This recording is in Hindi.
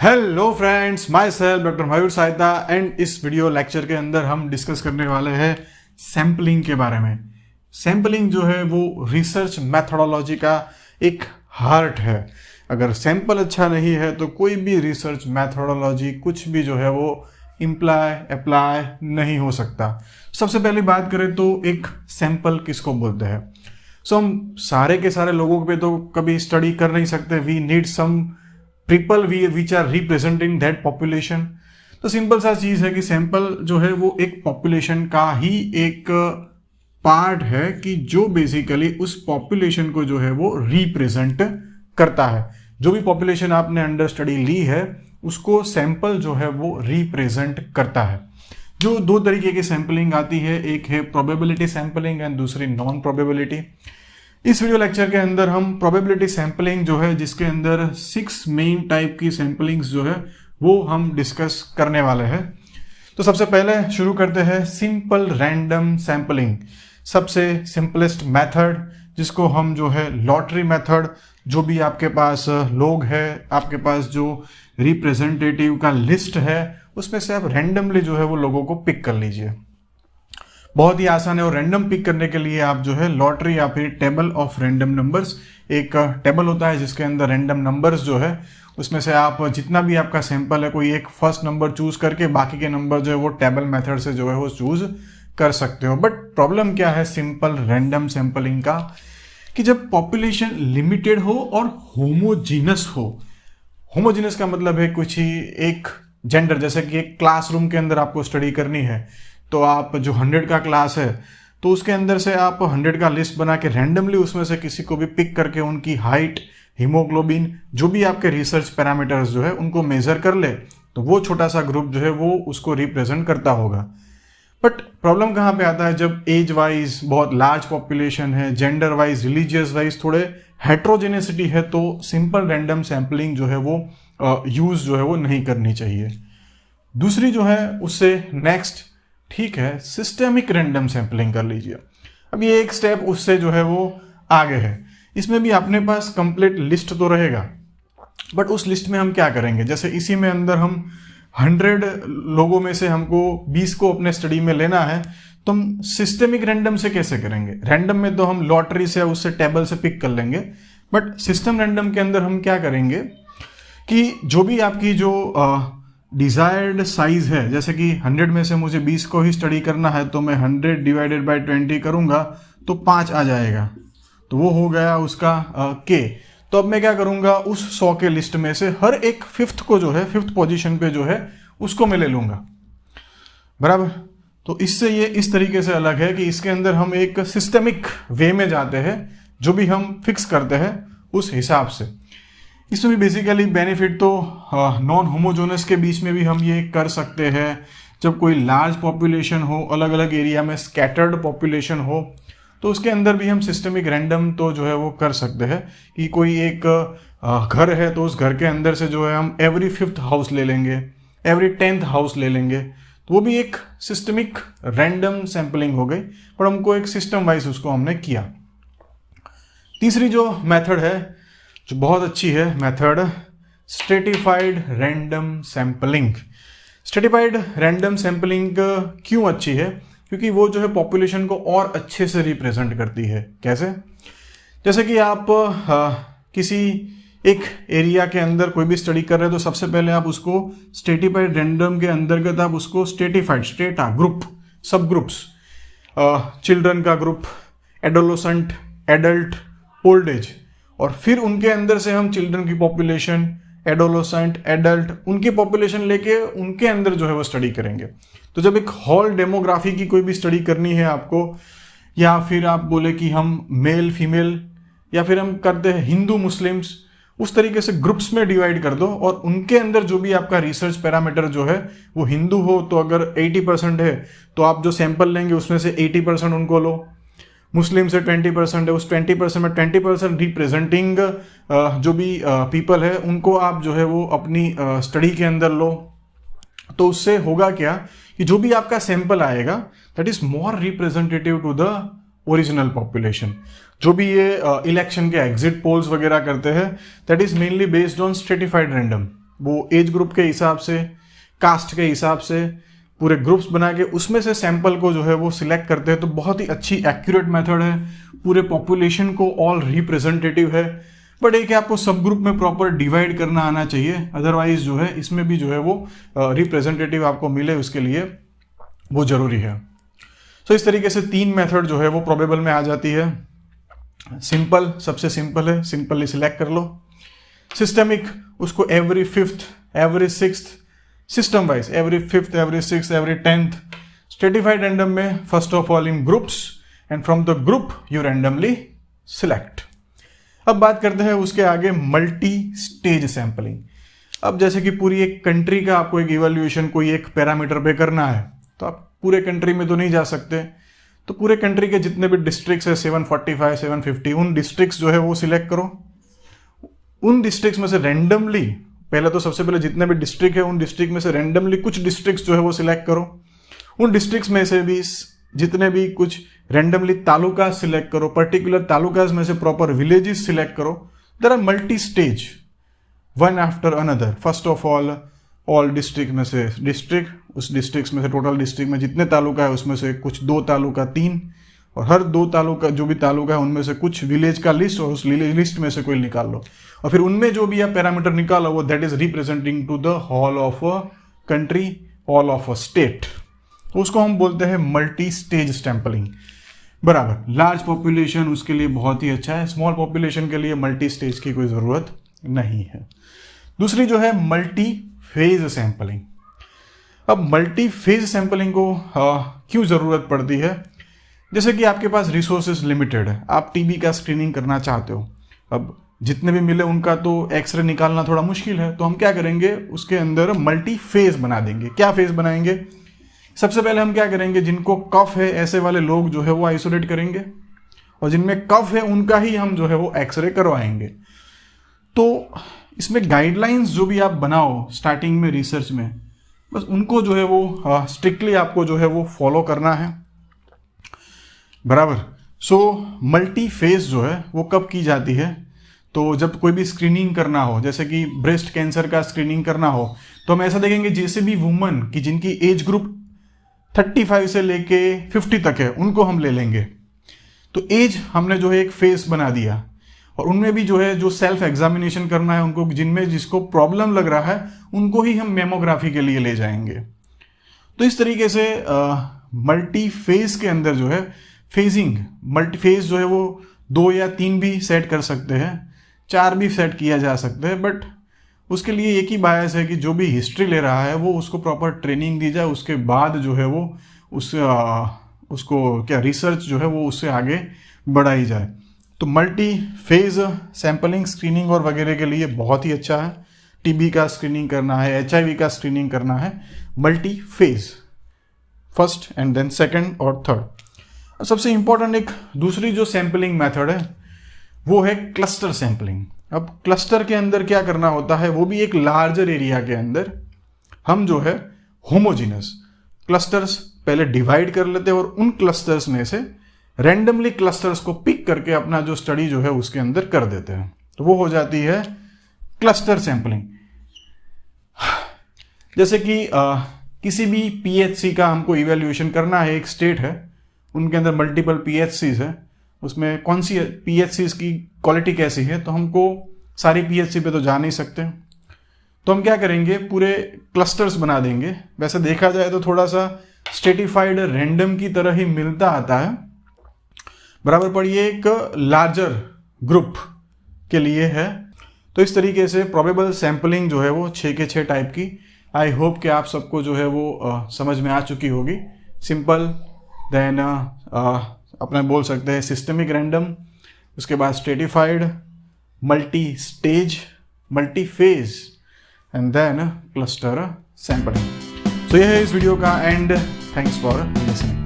Hello friends, my self doctor Mayur Sahita and इस वीडियो लेक्चर के अंदर हम डिस्कस करने वाले हैं सैम्पलिंग के बारे में। सैम्पलिंग जो है वो रिसर्च मैथोडोलॉजी का एक हार्ट है। अगर सैंपल अच्छा नहीं है तो कोई भी रिसर्च मैथोडोलॉजी कुछ भी जो है वो अप्लाई नहीं हो सकता। सबसे पहली बात करें तो एक सैंपल किसको बोलते हैं। हम सारे के सारे लोगों पे तो कभी स्टडी कर नहीं सकते। We need some people which are representing that population. तो सिंपल सा चीज है कि सैंपल जो है वो एक पॉपुलेशन का ही एक पार्ट है कि जो बेसिकली उस पॉपुलेशन को जो है वो रिप्रेजेंट करता है। जो भी पॉपुलेशन आपने अंडर स्टडी ली है उसको सैंपल जो है वो रिप्रेजेंट करता है। जो दो तरीके की सैंपलिंग आती है, एक है प्रोबेबिलिटी सैंपलिंग एंड दूसरी नॉन प्रोबेबिलिटी। इस वीडियो लेक्चर के अंदर हम प्रोबेबिलिटी सैंपलिंग जो है जिसके अंदर 6 मेन टाइप की सैंपलिंग्स जो है वो हम डिस्कस करने वाले हैं। तो सबसे पहले शुरू करते हैं सिंपल रैंडम सैंपलिंग। सबसे सिंपलेस्ट मेथड जिसको हम जो है लॉटरी मेथड, जो भी आपके पास लोग हैं, आपके पास जो रिप्रेजेंटेटिव का लिस्ट है उसमें से आप रैंडमली जो है वो लोगों को पिक कर लीजिए। बहुत ही आसान है। और रैंडम पिक करने के लिए आप जो है लॉटरी या फिर टेबल ऑफ रैंडम नंबर्स, एक टेबल होता है जिसके अंदर रैंडम नंबर्स जो है उसमें से आप जितना भी आपका सैंपल है कोई एक फर्स्ट नंबर चूज करके बाकी के नंबर जो है वो टेबल मेथड से जो है वो चूज कर सकते हो। बट प्रॉब्लम क्या है सिंपल रैंडम सैंपलिंग का, कि जब पॉपुलेशन लिमिटेड हो और होमोजीनस हो। होमोजीनस का मतलब है कुछ ही एक जेंडर, जैसे कि एक क्लासरूम के अंदर आपको स्टडी करनी है तो आप जो 100 का क्लास है तो उसके अंदर से आप 100 का लिस्ट बना के रैंडमली उसमें से किसी को भी पिक करके उनकी हाइट, हीमोग्लोबिन, जो भी आपके रिसर्च पैरामीटर्स जो है उनको मेजर कर ले तो वो छोटा सा ग्रुप जो है वो उसको रिप्रेजेंट करता होगा। बट प्रॉब्लम कहाँ पे आता है, जब एज वाइज बहुत लार्ज पॉपुलेशन है, जेंडर वाइज, रिलीजियस वाइज थोड़े हेट्रोजेनेसिटी है, तो सिंपल रैंडम सैंपलिंग जो है वो यूज जो है वो नहीं करनी चाहिए। दूसरी जो है उससे नेक्स्ट ठीक है सिस्टेमिक रैंडम सैंपलिंग कर लीजिए। अब ये एक स्टेप उससे जो है वो आगे है। इसमें भी अपने पास कंप्लीट लिस्ट तो रहेगा बट उस लिस्ट में हम क्या करेंगे, जैसे इसी में अंदर हम 100 लोगों में से हमको 20 को अपने स्टडी में लेना है तो हम सिस्टेमिक रैंडम से कैसे करेंगे। रैंडम में तो हम लॉटरी से उससे टेबल से पिक कर लेंगे, बट सिस्टम रैंडम के अंदर हम क्या करेंगे कि जो भी आपकी जो डिजायर्ड साइज है, जैसे कि 100 में से मुझे 20 को ही स्टडी करना है तो मैं 100 डिवाइडेड बाय 20 करूंगा तो 5 आ जाएगा, तो वो हो गया उसका के। तो अब मैं क्या करूंगा, उस 100 के लिस्ट में से हर एक फिफ्थ को जो है, फिफ्थ पोजीशन पे जो है उसको मैं ले लूंगा, बराबर। तो इससे ये इस तरीके से अलग है कि इसके अंदर हम एक सिस्टेमिक वे में जाते हैं, जो भी हम फिक्स करते हैं उस हिसाब से। इसमें भी बेसिकली बेनिफिट तो नॉन होमोजोनस के बीच में भी हम ये कर सकते हैं। जब कोई लार्ज पॉपुलेशन हो, अलग अलग एरिया में स्कैटर्ड पॉपुलेशन हो, तो उसके अंदर भी हम सिस्टेमिक रैंडम तो जो है वो कर सकते हैं कि कोई एक घर है तो उस घर के अंदर से जो है हम एवरी 5th हाउस ले लेंगे, एवरी 10th हाउस ले लेंगे, तो वो भी एक सिस्टेमिक रैंडम सैंपलिंग हो गई, पर हमको एक सिस्टम वाइज उसको हमने किया। तीसरी जो मेथड है जो बहुत अच्छी है method, stratified random sampling. Stratified random sampling क्यों अच्छी है, क्योंकि वो जो है पॉपुलेशन को और अच्छे से रिप्रेजेंट करती है। कैसे, जैसे कि आप किसी एक एरिया के अंदर कोई भी स्टडी कर रहे हैं तो सबसे पहले आप उसको स्ट्रेटिफाइड रैंडम के अंतर्गत आप उसको स्ट्रेटिफाइड, स्टेटा, ग्रुप, सब ग्रुप्स, चिल्ड्रन का group, adolescent, adult, old age, और फिर उनके अंदर से हम चिल्ड्रन की पॉपुलेशन, एडोलोसेंट, एडल्ट, उनकी पॉपुलेशन लेके उनके अंदर जो है वो स्टडी करेंगे। तो जब एक होल डेमोग्राफी की कोई भी स्टडी करनी है आपको, या फिर आप बोले कि हम मेल फीमेल, या फिर हम करते हैं हिंदू मुस्लिम्स, उस तरीके से ग्रुप्स में डिवाइड कर दो और उनके अंदर जो भी आपका रिसर्च पैरामीटर जो है वो हिंदू हो तो अगर 80% है तो आप जो सैंपल लेंगे उसमें से 80% उनको लो, मुस्लिम से 20% है, उस 20% में 20% रिप्रेजेंटिंग जो भी पीपल है उनको आप जो है वो अपनी स्टडी के अंदर लो। तो उससे होगा क्या कि जो भी आपका सैंपल आएगा that is more representative to the original population. जो भी ये इलेक्शन के एग्जिट पोल्स वगैरह करते हैं that is mainly based on stratified random. वो एज ग्रुप के हिसाब से, कास्ट के हिसाब से पूरे ग्रुप्स बना के उसमें से सैंपल को जो है वो सिलेक्ट करते हैं। तो बहुत ही अच्छी एक्यूरेट मेथड है, पूरे पॉपुलेशन को ऑल रिप्रेजेंटेटिव है। बट एक आपको सब ग्रुप में प्रॉपर डिवाइड करना आना चाहिए, अदरवाइज जो है इसमें भी जो है वो रिप्रेजेंटेटिव आपको मिले उसके लिए वो जरूरी है। तो इस तरीके से 3 मेथड जो है वो प्रोबेबल में आ जाती है। सिंपल सबसे सिंपल है, सिंपली सिलेक्ट कर लो। सिस्टमिक उसको every 5th, every 6th, system wise every 5th, every 6th, every 10th। Stratified random में first of all in groups and from the group you randomly select. अब बात करते हैं उसके आगे मल्टी स्टेज सैंपलिंग। अब जैसे कि पूरी एक कंट्री का आपको एक इवैल्यूएशन कोई एक पैरामीटर पे करना है, तो आप पूरे कंट्री में तो नहीं जा सकते, तो पूरे कंट्री के जितने भी डिस्ट्रिक्ट्स है 745, 750, उन डिस्ट्रिक्ट्स जो है वो सिलेक्ट करो। उन डिस्ट्रिक्ट्स में से रैंडमली, पहले तो सबसे पहले जितने भी डिस्ट्रिक्ट है उन डिस्ट्रिक्ट में से रैंडमली कुछ डिस्ट्रिक्ट्स जो है वो सिलेक्ट करो। उन डिस्ट्रिक्ट्स में से भी जितने भी कुछ रैंडमली तालुका सिलेक्ट करो, पर्टिकुलर तालुकाज में से प्रॉपर विलेजेस सिलेक्ट करो। There are multi stage, one after another. First of all district में से डिस्ट्रिक्ट, उस डिस्ट्रिक्ट में से टोटल डिस्ट्रिक्ट में जितने तालुका है उसमें से कुछ 2 तालुका 3, और हर 2 तालुका जो भी तालुका है उनमें से कुछ विलेज का लिस्ट, और उस लिस्ट में से कोई निकाल लो, और फिर उनमें जो भी आप पैरामीटर निकालो वो that is representing to the whole of a country, all of a state. उसको हम बोलते हैं मल्टी स्टेज सैंपलिंग। बराबर, लार्ज पॉपुलेशन उसके लिए बहुत ही अच्छा है, स्मॉल पॉपुलेशन के लिए मल्टी स्टेज की कोई ज़रूरत नहीं है। दूसरी जो है मल्टी फेज सैंपलिंग। अब मल्टी फेज सैंपलिंग को क्यों ज़रूरत पड़ती है? जैसे कि आपके पास रिसोर्सेज लिमिटेड है, आप टीबी का स्क्रीनिंग करना चाहते हो, अब जितने भी मिले उनका तो एक्सरे निकालना थोड़ा मुश्किल है, तो हम क्या करेंगे उसके अंदर मल्टी फेज बना देंगे। क्या फेज बनाएंगे? सबसे पहले हम क्या करेंगे, जिनको कफ है ऐसे वाले लोग जो है वो आइसोलेट करेंगे, और जिनमें कफ है उनका ही हम जो है वो एक्सरे करवाएंगे। तो इसमें गाइडलाइंस जो भी आप बनाओ स्टार्टिंग में रिसर्च में, बस उनको जो है वो स्ट्रिक्टली आपको जो है वो फॉलो करना है। बराबर। सो मल्टी फेज जो है वो कब की जाती है? तो जब कोई भी स्क्रीनिंग करना हो, जैसे कि ब्रेस्ट कैंसर का स्क्रीनिंग करना हो, तो हम ऐसा देखेंगे जैसे भी वुमन की जिनकी एज ग्रुप 35 से लेके 50 तक है उनको हम ले लेंगे। तो एज हमने जो है एक फेस बना दिया, और उनमें भी जो है जो सेल्फ एग्जामिनेशन करना है उनको, जिनमें जिसको प्रॉब्लम लग रहा है उनको ही हम मेमोग्राफी के लिए ले जाएंगे। तो इस तरीके से मल्टी फेज के अंदर जो है फेजिंग, मल्टी फेज जो है वो 2 या 3 भी सेट कर सकते हैं, 4 भी सेट किया जा सकता है, बट उसके लिए एक ही बायस है कि जो भी हिस्ट्री ले रहा है वो उसको प्रॉपर ट्रेनिंग दी जाए, उसके बाद जो है वो उसको क्या रिसर्च जो है वो उससे आगे बढ़ाई जाए। तो मल्टी फेज सैंपलिंग स्क्रीनिंग और वगैरह के लिए बहुत ही अच्छा है। टीबी का स्क्रीनिंग करना है, HIV का स्क्रीनिंग करना है, multi phase, first and then second और थर्ड। सबसे इंपॉर्टेंट एक दूसरी जो सैंपलिंग मेथड है वो है क्लस्टर सैंपलिंग। अब क्लस्टर के अंदर क्या करना होता है, वो भी एक लार्जर एरिया के अंदर हम जो है होमोजीनस क्लस्टर्स पहले डिवाइड कर लेते हैं, और उन क्लस्टर्स में से रैंडमली क्लस्टर्स को पिक करके अपना जो स्टडी जो है उसके अंदर कर देते हैं। तो वो हो जाती है क्लस्टर सैंपलिंग। जैसे कि किसी भी PHC का हमको इवैल्यूएशन करना है, एक स्टेट है उनके अंदर मल्टीपल PHCs है, उसमें कौन सी PHCs की क्वालिटी कैसी है, तो हमको सारी PHC पे तो जा नहीं सकते, तो हम क्या करेंगे पूरे क्लस्टर्स बना देंगे। वैसे देखा जाए तो थोड़ा सा स्ट्रेटिफाइड रैंडम की तरह ही मिलता आता है, बराबर, पर ये एक लार्जर ग्रुप के लिए है। तो इस तरीके से प्रोबेबल सैंपलिंग जो है वो 6 के 6 टाइप की। आई होप कि आप सबको जो है वो समझ में आ चुकी होगी। सिंपल, देन अपना बोल सकते हैं सिस्टमिक रैंडम, उसके बाद stratified, multi stage, multi phase and then cluster sampling. तो यह है इस वीडियो का एंड। Thanks for listening.